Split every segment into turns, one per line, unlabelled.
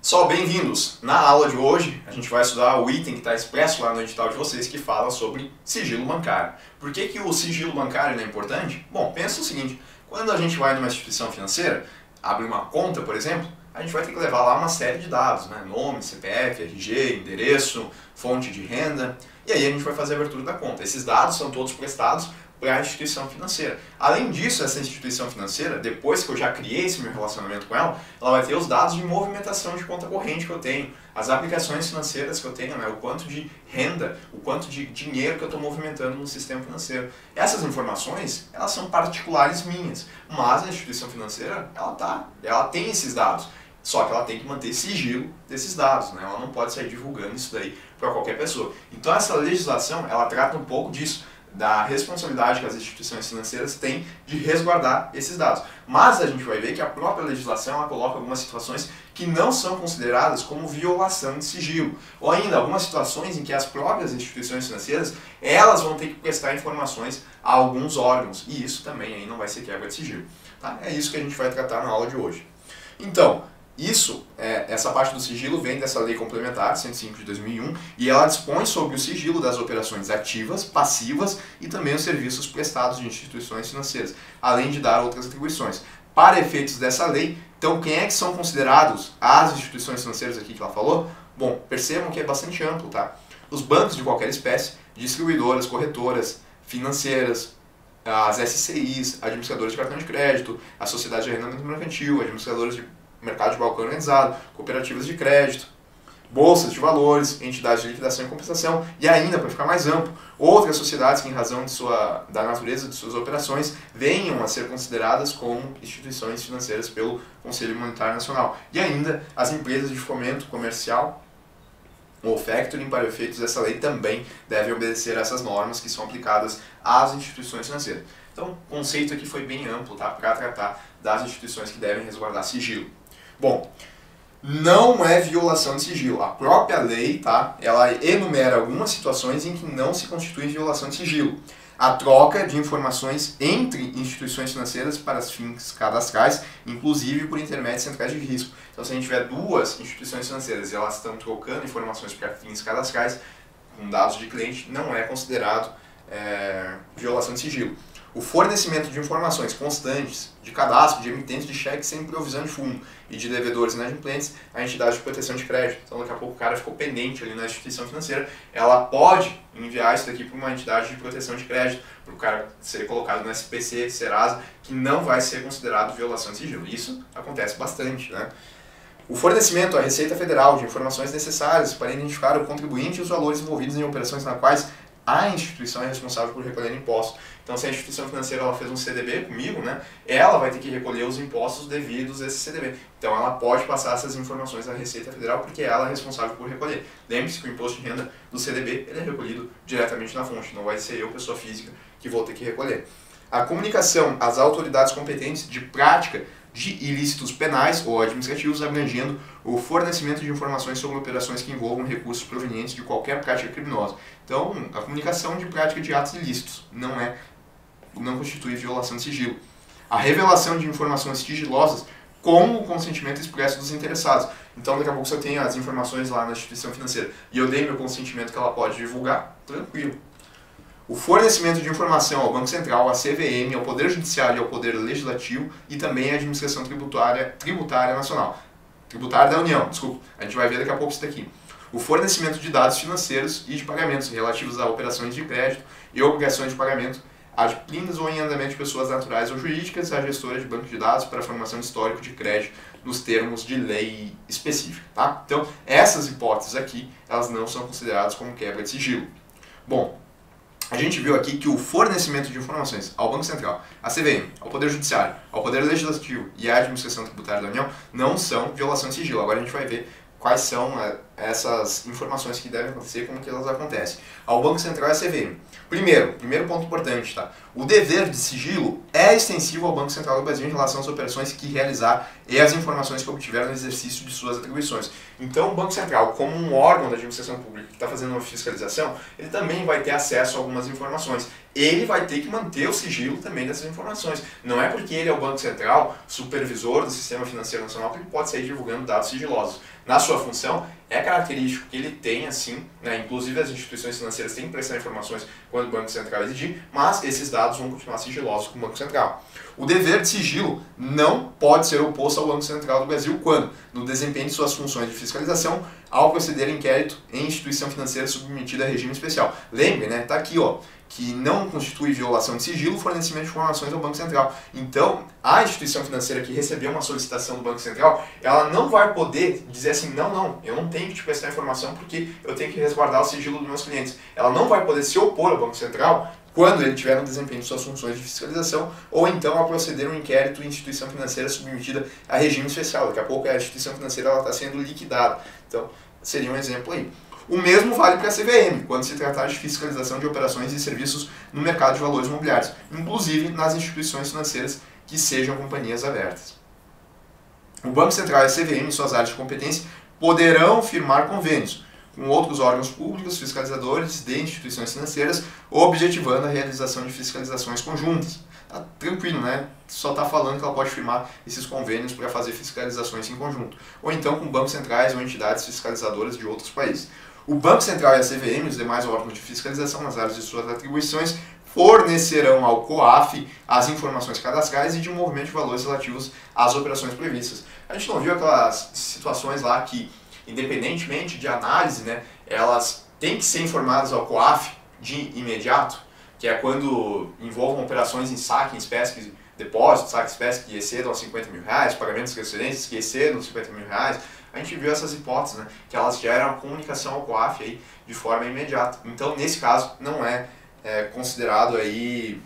Pessoal, bem-vindos! Na aula de hoje, a gente vai estudar o item que está expresso lá no edital de vocês que fala sobre sigilo bancário. Por que o sigilo bancário é importante? Bom, pensa o seguinte, quando a gente vai numa instituição financeira, abre uma conta, por exemplo, a gente vai ter que levar lá uma série de dados, né? Nome, CPF, RG, endereço, fonte de renda, e aí a gente vai fazer a abertura da conta. Esses dados são todos prestados para a instituição financeira. Além disso, essa instituição financeira, depois que eu já criei esse meu relacionamento com ela, ela vai ter os dados de movimentação de conta corrente que eu tenho, as aplicações financeiras que eu tenho, né? O quanto de renda, o quanto de dinheiro que eu estou movimentando no sistema financeiro. Essas informações, elas são particulares minhas, mas a instituição financeira, ela tem esses dados. Só que ela tem que manter sigilo desses dados, né? Ela não pode sair divulgando isso daí para qualquer pessoa. Então essa legislação, ela trata um pouco disso, da responsabilidade que as instituições financeiras têm de resguardar esses dados. Mas a gente vai ver que a própria legislação ela coloca algumas situações que não são consideradas como violação de sigilo. Ou ainda, algumas situações em que as próprias instituições financeiras elas vão ter que prestar informações a alguns órgãos. E isso também aí não vai ser quebra de sigilo. Tá? É isso que a gente vai tratar na aula de hoje. Então, essa parte do sigilo vem dessa lei complementar 105 de 2001 e ela dispõe sobre o sigilo das operações ativas, passivas e também os serviços prestados de instituições financeiras, além de dar outras atribuições. Para efeitos dessa lei, então quem é que são considerados as instituições financeiras aqui que ela falou? Bom, percebam que é bastante amplo, tá? Os bancos de qualquer espécie, distribuidoras, corretoras, financeiras, as SCIs, administradores de cartão de crédito, a sociedade de arrendamento mercantil, administradores de mercado de balcão organizado, cooperativas de crédito, bolsas de valores, entidades de liquidação e compensação e ainda, para ficar mais amplo, outras sociedades que em razão da natureza de suas operações venham a ser consideradas como instituições financeiras pelo Conselho Monetário Nacional e ainda as empresas de fomento comercial ou factoring para efeitos dessa lei também devem obedecer a essas normas que são aplicadas às instituições financeiras. Então, o conceito aqui foi bem amplo, tá? Para tratar das instituições que devem resguardar sigilo. Bom, não é violação de sigilo. A própria lei, tá? Ela enumera algumas situações em que não se constitui violação de sigilo. A troca de informações entre instituições financeiras para fins cadastrais, inclusive por intermédio de centrais de risco. Então, se a gente tiver duas instituições financeiras e elas estão trocando informações para fins cadastrais, com dados de cliente, não é considerado violação de sigilo. O fornecimento de informações constantes de cadastro de emitentes de cheques sem provisão de fundo e de devedores inadimplentes à entidade de proteção de crédito. Então, daqui a pouco o cara ficou pendente ali na instituição financeira, ela pode enviar isso daqui para uma entidade de proteção de crédito, para o cara ser colocado no SPC, Serasa, que não vai ser considerado violação de sigilo. Isso acontece bastante, né? O fornecimento à Receita Federal de informações necessárias para identificar o contribuinte e os valores envolvidos em operações na quais a instituição é responsável por recolher impostos. Então, se a instituição financeira ela fez um CDB comigo, né, ela vai ter que recolher os impostos devidos a esse CDB. Então, ela pode passar essas informações à Receita Federal porque ela é responsável por recolher. Lembre-se que o imposto de renda do CDB ele é recolhido diretamente na fonte, não vai ser eu, pessoa física, que vou ter que recolher. A comunicação às autoridades competentes de prática de ilícitos penais ou administrativos, abrangendo o fornecimento de informações sobre operações que envolvam recursos provenientes de qualquer prática criminosa. Então, a comunicação de prática de atos ilícitos não constitui violação de sigilo. A revelação de informações sigilosas com o consentimento expresso dos interessados. Então, daqui a pouco, se eu tenho as informações lá na instituição financeira e eu dei meu consentimento que ela pode divulgar, tranquilo. O fornecimento de informação ao Banco Central, à CVM, ao Poder Judiciário e ao Poder Legislativo e também à Administração Tributária Nacional. Tributária da União, desculpa. A gente vai ver daqui a pouco isso daqui. O fornecimento de dados financeiros e de pagamentos relativos a operações de crédito e obrigações de pagamento adquiridas ou em andamento de pessoas naturais ou jurídicas, a gestora de banco de dados para a formação de histórico de crédito nos termos de lei específica. Tá? Então, essas hipóteses aqui, elas não são consideradas como quebra de sigilo. Bom, a gente viu aqui que o fornecimento de informações ao Banco Central, à CVM, ao Poder Judiciário, ao Poder Legislativo e à Administração Tributária da União não são violação de sigilo. Agora a gente vai ver quais são essas informações que devem acontecer, como que elas acontecem. Ao Banco Central e à CVM. Primeiro ponto importante, tá? O dever de sigilo é extensivo ao Banco Central do Brasil em relação às operações que realizar e às informações que obtiver no exercício de suas atribuições. Então, o Banco Central, como um órgão da administração pública que está fazendo uma fiscalização, ele também vai ter acesso a algumas informações. Ele vai ter que manter o sigilo também dessas informações. Não é porque ele é o Banco Central, supervisor do Sistema Financeiro Nacional, que ele pode sair divulgando dados sigilosos. Na sua função, é característico que ele tenha, sim, né, inclusive as instituições financeiras têm que prestar informações quando o Banco Central exigir, mas esses dados vão continuar sigilosos com o Banco Central. O dever de sigilo não pode ser oposto ao Banco Central do Brasil quando, no desempenho de suas funções de fiscalização, ao proceder a inquérito em instituição financeira submetida a regime especial. Lembre, né, tá aqui, ó, que não constitui violação de sigilo o fornecimento de informações ao Banco Central. Então, a instituição financeira que recebeu uma solicitação do Banco Central, ela não vai poder dizer assim, não, eu não tenho que te prestar informação porque eu tenho que resguardar o sigilo dos meus clientes. Ela não vai poder se opor ao Banco Central quando ele tiver no desempenho de suas funções de fiscalização, ou então a proceder um inquérito em instituição financeira submetida a regime especial. Daqui a pouco a instituição financeira está sendo liquidada. Então, seria um exemplo aí. O mesmo vale para a CVM, quando se tratar de fiscalização de operações e serviços no mercado de valores imobiliários, inclusive nas instituições financeiras que sejam companhias abertas. O Banco Central e a CVM, em suas áreas de competência, poderão firmar convênios com outros órgãos públicos, fiscalizadores de instituições financeiras, objetivando a realização de fiscalizações conjuntas. Tá tranquilo, né? Só está falando que ela pode firmar esses convênios para fazer fiscalizações em conjunto. Ou então com bancos centrais ou entidades fiscalizadoras de outros países. O Banco Central e a CVM e os demais órgãos de fiscalização nas áreas de suas atribuições fornecerão ao COAF as informações cadastrais e de movimento de valores relativos às operações previstas. A gente não viu aquelas situações lá que, independentemente de análise, né, elas têm que ser informadas ao COAF de imediato, que é quando envolvam operações em saque em espécie, depósitos, saque em espécie que excedam aos R$50 mil, pagamentos de transferências que excedam os R$50 mil. A gente viu essas hipóteses, né, que elas geram a comunicação ao COAF aí de forma imediata. Então, nesse caso, não é considerado aí,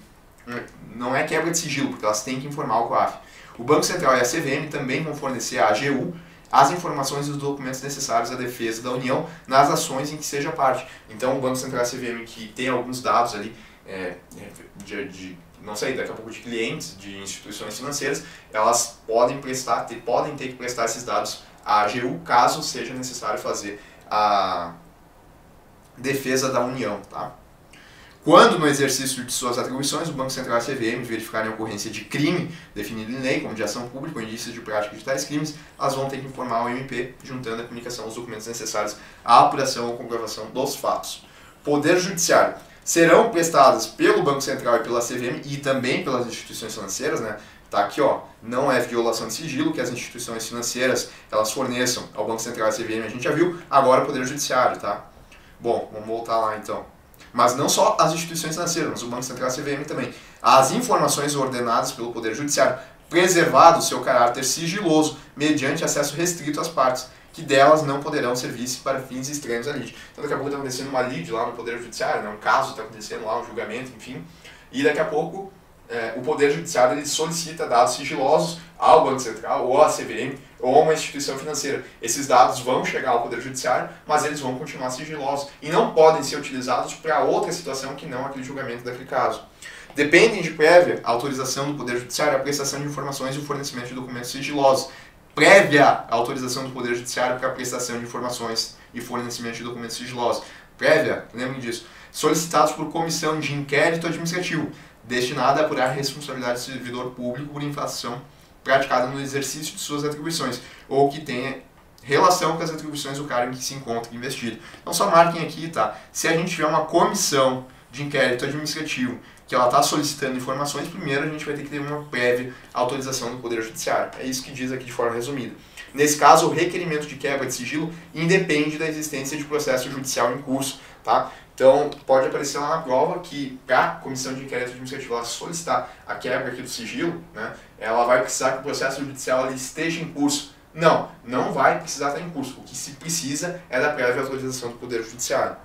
não é quebra de sigilo, porque elas têm que informar o COAF. O Banco Central e a CVM também vão fornecer à AGU as informações e os documentos necessários à defesa da União nas ações em que seja parte. Então, o Banco Central e a CVM, que tem alguns dados ali, não sei, daqui a pouco de clientes, de instituições financeiras, elas podem ter que prestar esses dados à AGU, caso seja necessário fazer a defesa da União, tá? Quando, no exercício de suas atribuições, o Banco Central e a CVM verificarem a ocorrência de crime definido em lei, como de ação pública ou indícios de prática de tais crimes, elas vão ter que informar o MP, juntando a comunicação dos documentos necessários à apuração ou comprovação dos fatos. Poder Judiciário. Serão prestadas pelo Banco Central e pela CVM e também pelas instituições financeiras, né? Tá aqui, ó, não é violação de sigilo que as instituições financeiras elas forneçam ao Banco Central e à CVM, a gente já viu, agora o Poder Judiciário, tá? Bom, vamos voltar lá então. Mas não só as instituições financeiras, mas o Banco Central e a CVM também. As informações ordenadas pelo Poder Judiciário, preservado o seu caráter sigiloso, mediante acesso restrito às partes, que delas não poderão servir-se para fins estranhos à lide. Então daqui a pouco está acontecendo uma lide lá no Poder Judiciário, né? Um caso está acontecendo lá, um julgamento, enfim, e daqui a pouco o Poder Judiciário ele solicita dados sigilosos ao Banco Central, ou à CVM, ou a uma instituição financeira. Esses dados vão chegar ao Poder Judiciário, mas eles vão continuar sigilosos e não podem ser utilizados para outra situação que não aquele julgamento daquele caso. Dependem de prévia autorização do Poder Judiciário a prestação de informações e o fornecimento de documentos sigilosos. Prévia autorização do Poder Judiciário para a prestação de informações e fornecimento de documentos sigilosos. Prévia, lembrem disso. Solicitados por comissão de inquérito administrativo, destinada a apurar a responsabilidade do servidor público por infração praticada no exercício de suas atribuições, ou que tenha relação com as atribuições do cargo em que se encontra investido. Então só marquem aqui, tá? Se a gente tiver uma comissão de inquérito administrativo que ela está solicitando informações, primeiro a gente vai ter que ter uma prévia autorização do Poder Judiciário. É isso que diz aqui de forma resumida. Nesse caso, o requerimento de quebra de sigilo independe da existência de processo judicial em curso, tá? Então, pode aparecer lá na prova que para a Comissão de Inquérito Administrativo ela solicitar a quebra aqui do sigilo, né, ela vai precisar que o processo judicial ele esteja em curso. Não vai precisar estar em curso. O que se precisa é da prévia autorização do Poder Judiciário.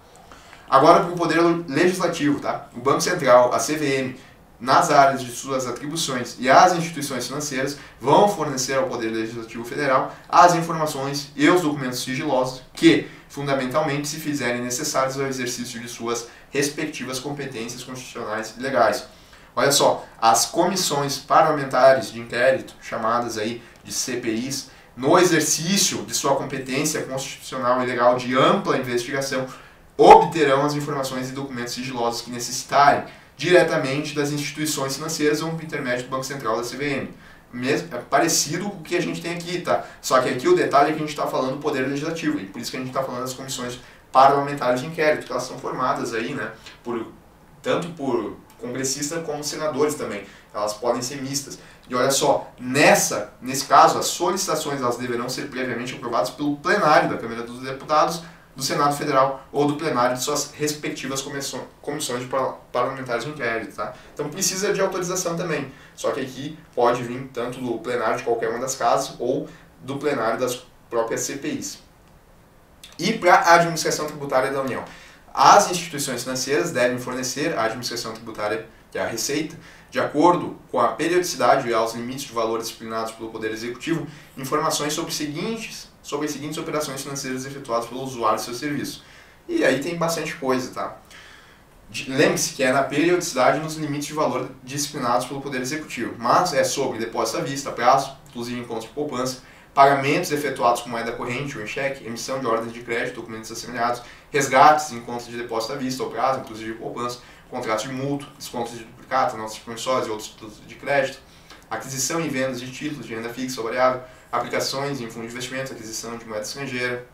Agora, para o Poder Legislativo, tá? O Banco Central, a CVM, nas áreas de suas atribuições e as instituições financeiras vão fornecer ao Poder Legislativo Federal as informações e os documentos sigilosos que, fundamentalmente se fizerem necessários ao exercício de suas respectivas competências constitucionais e legais. Olha só, as comissões parlamentares de inquérito, chamadas aí de CPIs, no exercício de sua competência constitucional e legal de ampla investigação, obterão as informações e documentos sigilosos que necessitarem diretamente das instituições financeiras ou por intermédio do Banco Central da CVM. É parecido com o que a gente tem aqui, tá? Só que aqui o detalhe é que a gente está falando do Poder Legislativo, e por isso que a gente está falando das comissões parlamentares de inquérito, que elas são formadas aí, né, tanto por congressistas como senadores também. Elas podem ser mistas. E olha só, nesse caso, as solicitações elas deverão ser previamente aprovadas pelo plenário da Câmara dos Deputados, do Senado Federal ou do plenário de suas respectivas comissões parlamentares de inquérito, tá? Então precisa de autorização também, só que aqui pode vir tanto do plenário de qualquer uma das casas ou do plenário das próprias CPIs. E para a administração tributária da União, as instituições financeiras devem fornecer à administração tributária, que é a Receita, de acordo com a periodicidade e aos limites de valor disciplinados pelo Poder Executivo, informações sobre as seguintes operações financeiras efetuadas pelo usuário do seu serviço. E aí tem bastante coisa, tá? Lembre-se que é na periodicidade e nos limites de valor disciplinados pelo Poder Executivo, mas é sobre depósito à vista, prazo, inclusive em contas de poupança, pagamentos efetuados com moeda corrente ou em cheque, emissão de ordens de crédito, documentos assemelhados, resgates em contas de depósito à vista ou prazo, inclusive de poupança, contratos de mútuo, descontos de duplicata, notas promissórias e outros títulos de crédito, aquisição e vendas de títulos de renda fixa ou variável, aplicações em fundo de investimento, aquisição de moeda estrangeira,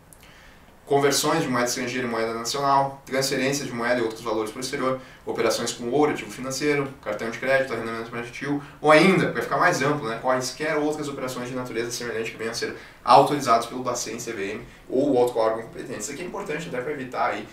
conversões de moeda estrangeira em moeda nacional, transferência de moeda e outros valores para o exterior, operações com ouro, ativo financeiro, cartão de crédito, arrendamento mercantil, ou ainda, para ficar mais amplo, né, quaisquer outras operações de natureza semelhante que venham a ser autorizadas pelo Bacen, CVM ou outro órgão competente. Isso aqui é importante até para evitar aí,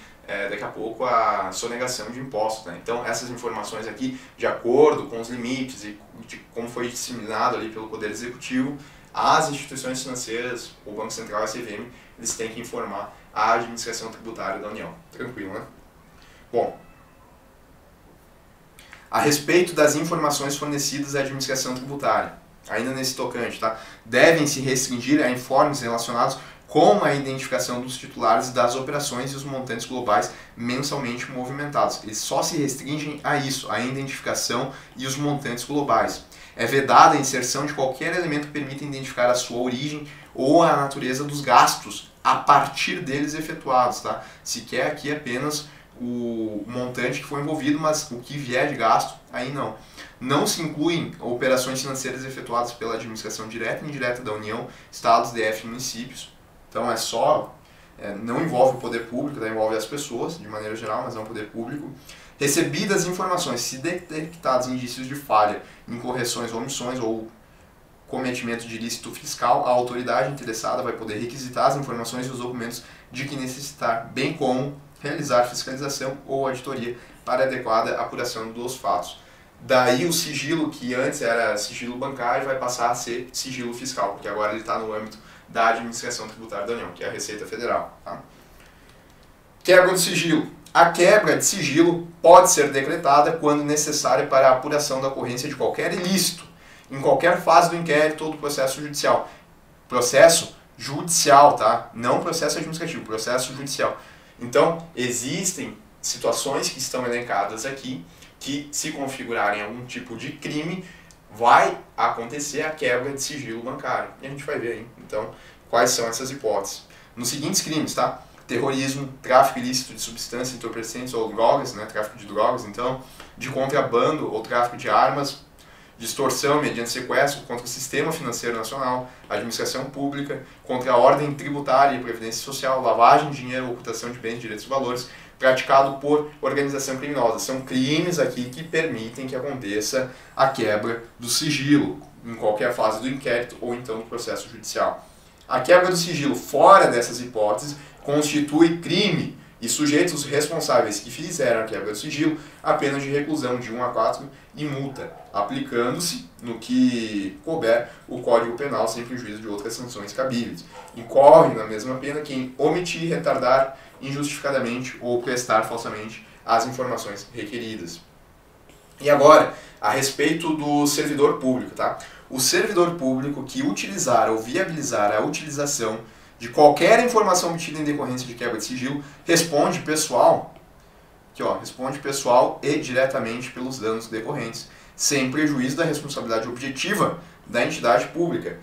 daqui a pouco a sonegação de impostos, né? Então essas informações aqui, de acordo com os limites e de como foi disseminado ali pelo Poder Executivo, as instituições financeiras, o Banco Central e a CVM, eles têm que informar a administração tributária da União. Tranquilo, né? Bom, a respeito das informações fornecidas à administração tributária, ainda nesse tocante, tá? Devem se restringir a informes relacionados com a identificação dos titulares das operações e os montantes globais mensalmente movimentados. Eles só se restringem a isso, a identificação e os montantes globais. É vedada a inserção de qualquer elemento que permita identificar a sua origem ou a natureza dos gastos a partir deles efetuados, tá? Se quer aqui apenas o montante que foi envolvido, mas o que vier de gasto, aí não. Não se incluem operações financeiras efetuadas pela administração direta e indireta da União, estados, DF e municípios. Então não envolve o poder público, envolve as pessoas de maneira geral, mas não o poder público. Recebidas informações, se detectados indícios de falha em correções ou omissões ou cometimento de ilícito fiscal, a autoridade interessada vai poder requisitar as informações e os documentos de que necessitar, bem como realizar fiscalização ou auditoria para adequada apuração dos fatos. Daí o sigilo, que antes era sigilo bancário, vai passar a ser sigilo fiscal, porque agora ele está no âmbito da administração tributária da União, que é a Receita Federal. Tá? Quebra do sigilo. A quebra de sigilo pode ser decretada quando necessária para a apuração da ocorrência de qualquer ilícito, em qualquer fase do inquérito ou do processo judicial. Processo judicial, tá? Não processo administrativo, processo judicial. Então, existem situações que estão elencadas aqui que, se configurarem algum tipo de crime, vai acontecer a quebra de sigilo bancário. E a gente vai ver aí, então, quais são essas hipóteses. Nos seguintes crimes, tá? Terrorismo, tráfico ilícito de substâncias entorpecentes ou drogas, né? Tráfico de drogas, então, de contrabando ou tráfico de armas, distorção mediante sequestro contra o sistema financeiro nacional, administração pública, contra a ordem tributária e previdência social, lavagem de dinheiro, ocultação de bens, direitos e valores, praticado por organização criminosa. São crimes aqui que permitem que aconteça a quebra do sigilo em qualquer fase do inquérito ou então do processo judicial. A quebra do sigilo fora dessas hipóteses constitui crime e sujeita os responsáveis que fizeram a quebra do sigilo a pena de reclusão de 1 a 4 e multa, aplicando-se, no que couber, o Código Penal sem prejuízo de outras sanções cabíveis. Incorre na mesma pena quem omitir, retardar injustificadamente ou prestar falsamente as informações requeridas. E agora, a respeito do servidor público, tá? O servidor público que utilizar ou viabilizar a utilização de qualquer informação obtida em decorrência de quebra de sigilo, responde pessoal, aqui ó, responde pessoal e diretamente pelos danos decorrentes, sem prejuízo da responsabilidade objetiva da entidade pública.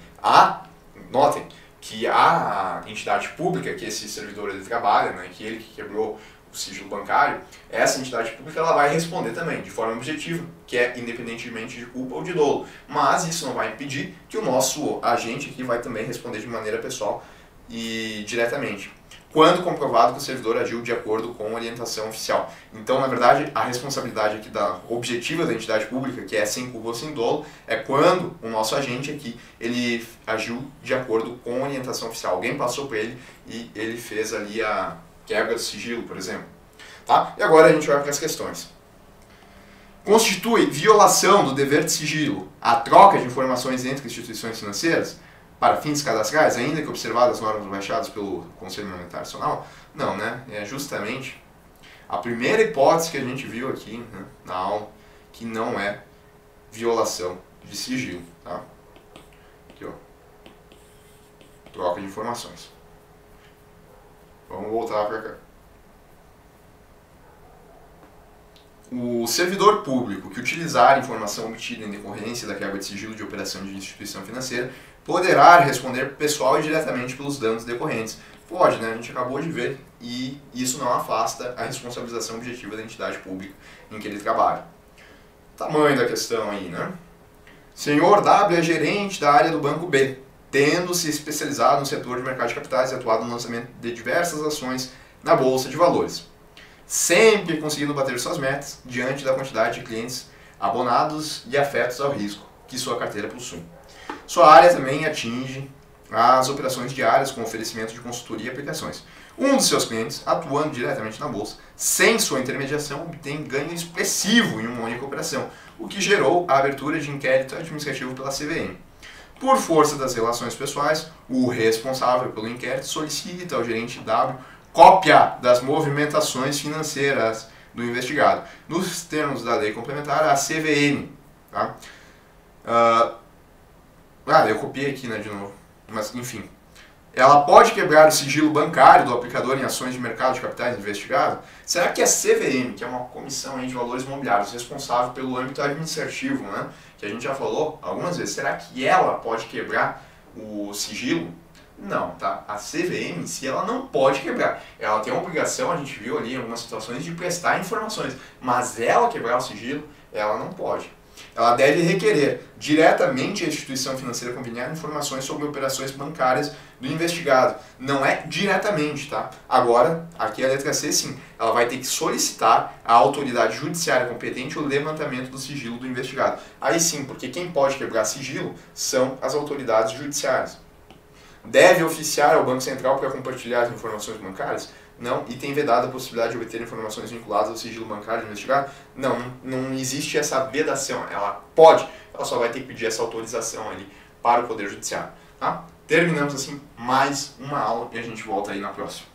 Notem que a entidade pública que esse servidor ele trabalha, né, que ele que quebrou o sigilo bancário, essa entidade pública ela vai responder também de forma objetiva, que é independentemente de culpa ou de dolo. Mas isso não vai impedir que o nosso agente aqui vai também responder de maneira pessoal e diretamente, quando comprovado que o servidor agiu de acordo com a orientação oficial. Então, na verdade, a responsabilidade aqui da objetiva da entidade pública, que é sem culpa ou sem dolo, é quando o nosso agente aqui, ele agiu de acordo com a orientação oficial. Alguém passou para ele e ele fez ali a quebra do sigilo, por exemplo. Tá? E agora a gente vai para as questões. Constitui violação do dever de sigilo a troca de informações entre instituições financeiras para fins cadastrais, ainda que observadas as normas baixadas pelo Conselho Monetário Nacional? Não, né? É justamente a primeira hipótese que a gente viu aqui, né, na aula, que não é violação de sigilo. Tá? Aqui, ó. Troca de informações. Vamos voltar para cá. O servidor público que utilizar a informação obtida em decorrência da quebra de sigilo de operação de instituição financeira poderá responder pessoal e diretamente pelos danos decorrentes. Pode, né? A gente acabou de ver, e isso não afasta a responsabilização objetiva da entidade pública em que ele trabalha. Tamanho da questão aí, né? Senhor W é gerente da área do Banco B, tendo se especializado no setor de mercado de capitais e atuado no lançamento de diversas ações na Bolsa de Valores, sempre conseguindo bater suas metas diante da quantidade de clientes abonados e afetos ao risco que sua carteira possui. Sua área também atinge as operações diárias com oferecimento de consultoria e aplicações. Um dos seus clientes, atuando diretamente na Bolsa, sem sua intermediação, obtém ganho expressivo em uma única operação, o que gerou a abertura de inquérito administrativo pela CVM. Por força das relações pessoais, o responsável pelo inquérito solicita ao gerente W cópia das movimentações financeiras do investigado, nos termos da lei complementar, a CVM. Tá? Eu copiei aqui, né, de novo, mas enfim. Ela pode quebrar o sigilo bancário do aplicador em ações de mercado de capitais investigado? Será que a CVM, que é uma comissão aí de valores imobiliários responsável pelo âmbito administrativo, né, que a gente já falou algumas vezes, será que ela pode quebrar o sigilo? Não, tá? A CVM em si, ela não pode quebrar. Ela tem a obrigação, a gente viu ali em algumas situações, de prestar informações, mas ela quebrar o sigilo, ela não pode. Ela deve requerer diretamente à instituição financeira conveniada informações sobre operações bancárias do investigado. Não é diretamente, tá? Agora, aqui a letra C, sim. Ela vai ter que solicitar à autoridade judiciária competente o levantamento do sigilo do investigado. Aí sim, porque quem pode quebrar sigilo são as autoridades judiciárias. Deve oficiar ao Banco Central para compartilhar as informações bancárias? Não. E tem vedado a possibilidade de obter informações vinculadas ao sigilo bancário do investigado? Não, não existe essa vedação. Ela pode, ela só vai ter que pedir essa autorização ali para o Poder Judiciário. Tá? Terminamos assim mais uma aula e a gente volta aí na próxima.